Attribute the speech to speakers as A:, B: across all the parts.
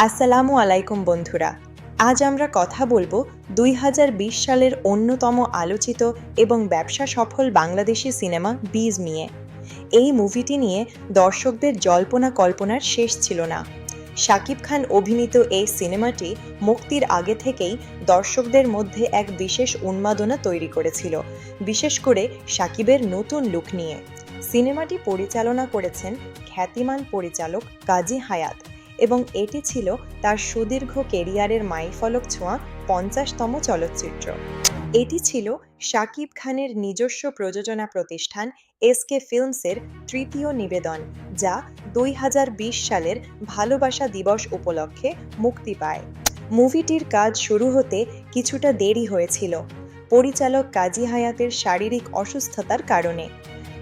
A: আসসালামু আলাইকুম বন্ধুরা। আজ আমরা কথা বলবো ২০২০ সালের অন্যতম আলোচিত এবং ব্যবসা সফল বাংলাদেশি সিনেমা বীজ নিয়ে। এই মুভিটি নিয়ে দর্শকদের জল্পনা কল্পনার শেষ ছিল না। শাকিব খান অভিনীত এই সিনেমাটি মুক্তির আগে থেকেই দর্শকদের মধ্যে এক বিশেষ উন্মাদনা তৈরি করেছিল, বিশেষ করে শাকিবের নতুন লুক নিয়ে। সিনেমাটি পরিচালনা করেছেন খ্যাতিমান পরিচালক কাজী হায়াৎ এবং এটি ছিল তার সুদীর্ঘ কেরিয়ারের মাইলফলক ছোঁয়া ৫০তম চলচ্চিত্র। এটি ছিল শাকিব খানের নিজস্ব প্রযোজনা প্রতিষ্ঠান এসকে ফিল্মসের তৃতীয় নিবেদন, যা ২০২০ সালের ভালোবাসা দিবস উপলক্ষে মুক্তি পায়। মুভিটির কাজ শুরু হতে কিছুটা দেরি হয়েছিল পরিচালক কাজী হায়াতের শারীরিক অসুস্থতার কারণে,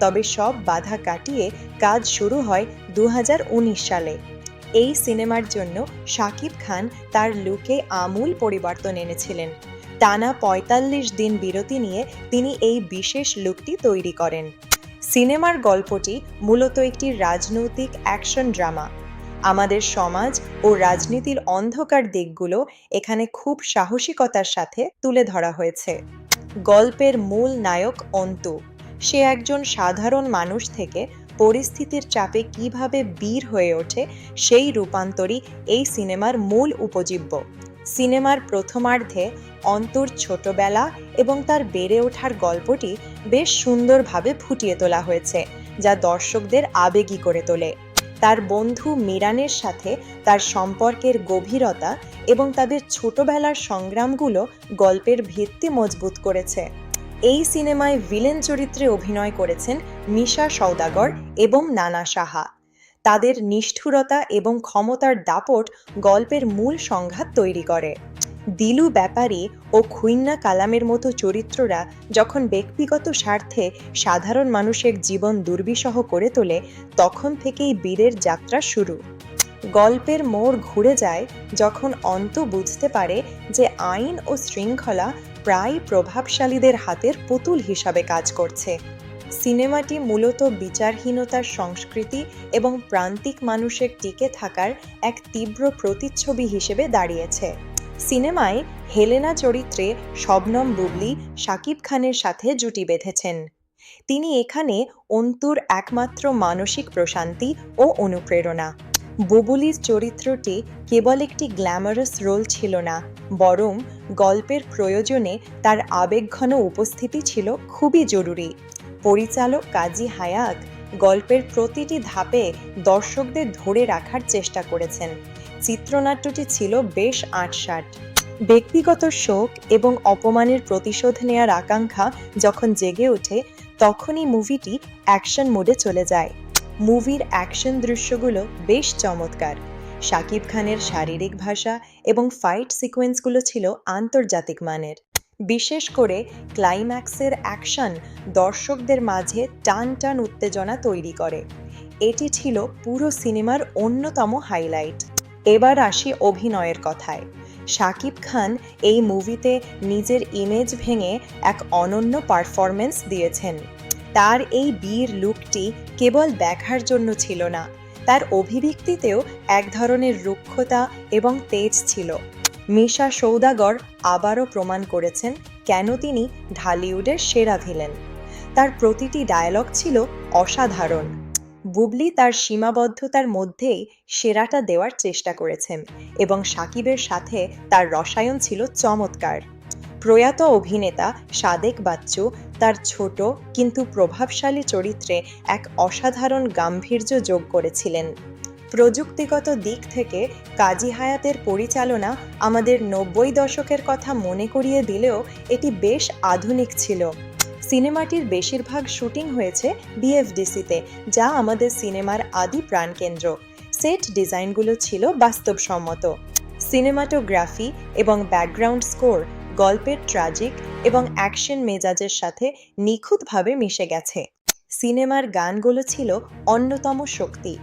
A: তবে সব বাধা কাটিয়ে কাজ শুরু হয় ২০১৯ সালে। এই সিনেমার জন্য শাকিব খান তার লুকে আমূল পরিবর্তন এনেছিলেন। টানা ৪৫ দিন বিরতি নিয়ে তিনি এই বিশেষ লুকটি তৈরি করেন। সিনেমার গল্পটি মূলত একটি রাজনৈতিক অ্যাকশন ড্রামা। আমাদের সমাজ ও রাজনীতির অন্ধকার দিকগুলো এখানে খুব সাহসিকতার সাথে তুলে ধরা হয়েছে। গল্পের মূল নায়ক অন্তু। সে একজন সাধারণ মানুষ থেকে পরিস্থিতির চাপে কিভাবে বীর হয়ে ওঠে সেই রূপান্তরই এই সিনেমার মূল উপজীব্য। সিনেমার প্রথমার্ধে অন্তুর ছোটবেলা এবং তার বেড়ে ওঠার গল্পটি বেশ সুন্দরভাবে ফুটিয়ে তোলা হয়েছে, যা দর্শকদের আবেগী করে তোলে। তার বন্ধু মিরানের সাথে তার সম্পর্কের গভীরতা এবং তাদের ছোটবেলার সংগ্রামগুলো গল্পের ভিত্তি মজবুত করেছে। এই সিনেমায় ভিলেন চরিত্রে অভিনয় করেছেন মিশা সওদাগর এবং নানা সাহা। তাদের নিষ্ঠুরতা এবং ক্ষমতার দাপট গল্পের মূল সংঘাত তৈরি করে। দিলু ব্যাপারী ও খুইন্না কালামের মতো চরিত্ররা যখন ব্যক্তিগত স্বার্থে সাধারণ মানুষের জীবন দুর্বিষহ করে তোলে, তখন থেকেই বীরের যাত্রা শুরু। গল্পের মোড় ঘুরে যায় যখন অন্তু বুঝতে পারে যে আইন ও শৃঙ্খলা প্রায় প্রভাবশালীদের হাতের পুতুল হিসাবে কাজ করছে। সিনেমাটি মূলত বিচারহীনতার সংস্কৃতি এবং প্রান্তিক মানুষের টিকে থাকার এক তীব্র প্রতিচ্ছবি হিসেবে দাঁড়িয়েছে। সিনেমায় হেলেনা চরিত্রে শবনম বুবলী শাকিব খানের সাথে জুটি বেঁধেছেন। তিনি এখানে অন্তুর একমাত্র মানসিক প্রশান্তি ও অনুপ্রেরণা। বুবুলির চরিত্রটি কেবল একটি গ্ল্যামারাস রোল ছিল না, বরং গল্পের প্রয়োজনে তার আবেগঘন উপস্থিতি ছিল খুবই জরুরি। পরিচালক কাজী হায়াত গল্পের প্রতিটি ধাপে দর্শকদের ধরে রাখার চেষ্টা করেছেন। চিত্রনাট্যটি ছিল বেশ আঁটসাঁট। ব্যক্তিগত শোক এবং অপমানের প্রতিশোধ নেয়ার আকাঙ্ক্ষা যখন জেগে ওঠে, তখনই মুভিটি অ্যাকশন মোডে চলে যায়। মুভির অ্যাকশন দৃশ্যগুলো বেশ চমৎকার। শাকিব খানের শারীরিক ভাষা এবং ফাইট সিকোয়েন্সগুলো ছিল আন্তর্জাতিক মানের। বিশেষ করে ক্লাইম্যাক্সের অ্যাকশন দর্শকদের মাঝে টান টান উত্তেজনা তৈরি করে। এটি ছিল পুরো সিনেমার অন্যতম হাইলাইট। এবার আসি অভিনয়ের কথায়। শাকিব খান এই মুভিতে নিজের ইমেজ ভেঙে এক অনন্য পারফরমেন্স দিয়েছেন। তার এই বীর লুকটি কেবল দেখার জন্য ছিল না, তার অভিব্যক্তিতেও এক ধরনের রুক্ষতা এবং তেজ ছিল। মিশা সওদাগর আবারও প্রমাণ করেছেন কেন তিনি ঢালিউডের সেরা ভিলেন। তার প্রতিটি ডায়লগ ছিল অসাধারণ। বুবলি তার সীমাবদ্ধতার মধ্যেই সেরাটা দেওয়ার চেষ্টা করেছেন এবং শাকিবের সাথে তার রসায়ন ছিল চমৎকার। প্রয়াত অভিনেতা সাদেক বাচ্চু তার ছোট কিন্তু প্রভাবশালী চরিত্রে এক অসাধারণ গাম্ভীর্য যোগ করেছিলেন। প্রযুক্তিগত দিক থেকে কাজী হায়াতের পরিচালনা আমাদের ৯০ দশকের কথা মনে করিয়ে দিলেও এটি বেশ আধুনিক ছিল। সিনেমাটির বেশিরভাগ শুটিং হয়েছে বিএফডিসিতে, যা আমাদের সিনেমার আদি প্রাণকেন্দ্র। সেট ডিজাইনগুলো ছিল বাস্তবসম্মত। সিনেমাটোগ্রাফি এবং ব্যাকগ্রাউন্ড স্কোর গল্পের ট্র্যাজিক এবং অ্যাকশন মেজাজের সাথে নিখুঁতভাবে মিশে গেছে। সিনেমার গানগুলো ছিল অন্যতম শক্তি।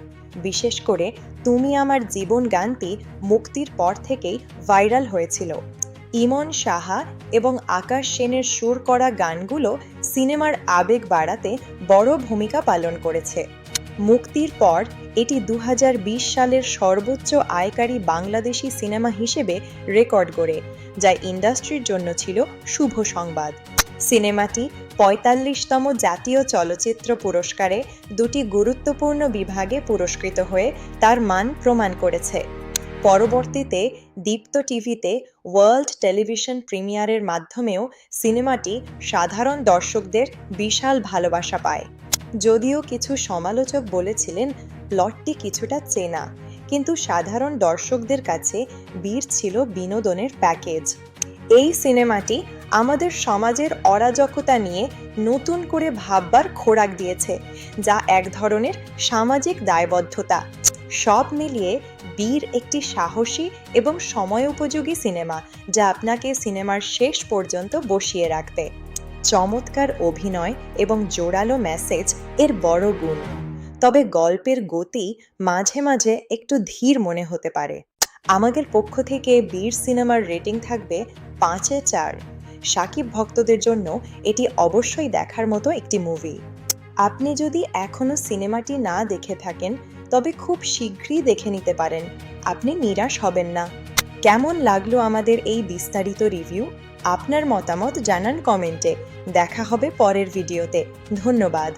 A: বিশেষ করে তুমি আমার জীবন গানটি মুক্তির পর থেকেই ভাইরাল হয়েছিল। ইমন সাহা এবং আকাশ সেনের সুর করা গানগুলো সিনেমার আবেগ বাড়াতে বড় ভূমিকা পালন করেছে। মুক্তির পর এটি 2020 সালের সর্বোচ্চ আয়কারী বাংলাদেশি সিনেমা হিসেবে রেকর্ড করে, যা ইন্ডাস্ট্রির জন্য ছিল শুভ সংবাদ। সিনেমাটি 45তম জাতীয় চলচ্চিত্র পুরস্কারে দুটি গুরুত্বপূর্ণ বিভাগে পুরস্কৃত হয়ে তার মান প্রমাণ করেছে। পরবর্তীতে দীপ্ত টিভিতে ওয়ার্ল্ড টেলিভিশন প্রিমিয়ারের মাধ্যমেও সিনেমাটি সাধারণ দর্শকদের বিশাল ভালোবাসা পায়। যদিও কিছু সমালোচক বলেছিলেন প্লটটি কিছুটা চেনা, কিন্তু সাধারণ দর্শকদের কাছে বীর ছিল বিনোদনের প্যাকেজ। এই সিনেমাটি আমাদের সমাজের অরাজকতা নিয়ে নতুন করে ভাববার খোরাক দিয়েছে, যা এক ধরনের সামাজিক দায়বদ্ধতা। সব মিলিয়ে বীর একটি সাহসী এবং সময়োপযোগী সিনেমা, যা আপনাকে সিনেমার শেষ পর্যন্ত বসিয়ে রাখবে। চমৎকার অভিনয় এবং জোরালো মেসেজ এর বড় গুণ, তবে গল্পের গতি মাঝে মাঝে একটু ধীর মনে হতে পারে। আমাদের পক্ষ থেকে বীর সিনেমার রেটিং থাকবে 5-এ 4। শাকিব ভক্তদের জন্য এটি অবশ্যই দেখার মতো একটি মুভি। আপনি যদি এখনও সিনেমাটি না দেখে থাকেন, তবে খুব শীঘ্রই দেখে নিতে পারেন। আপনি নিরাশ হবেন না। কেমন লাগলো আমাদের এই বিস্তারিত রিভিউ? আপনার মতামত জানান কমেন্টে। দেখা হবে পরের ভিডিওতে। ধন্যবাদ।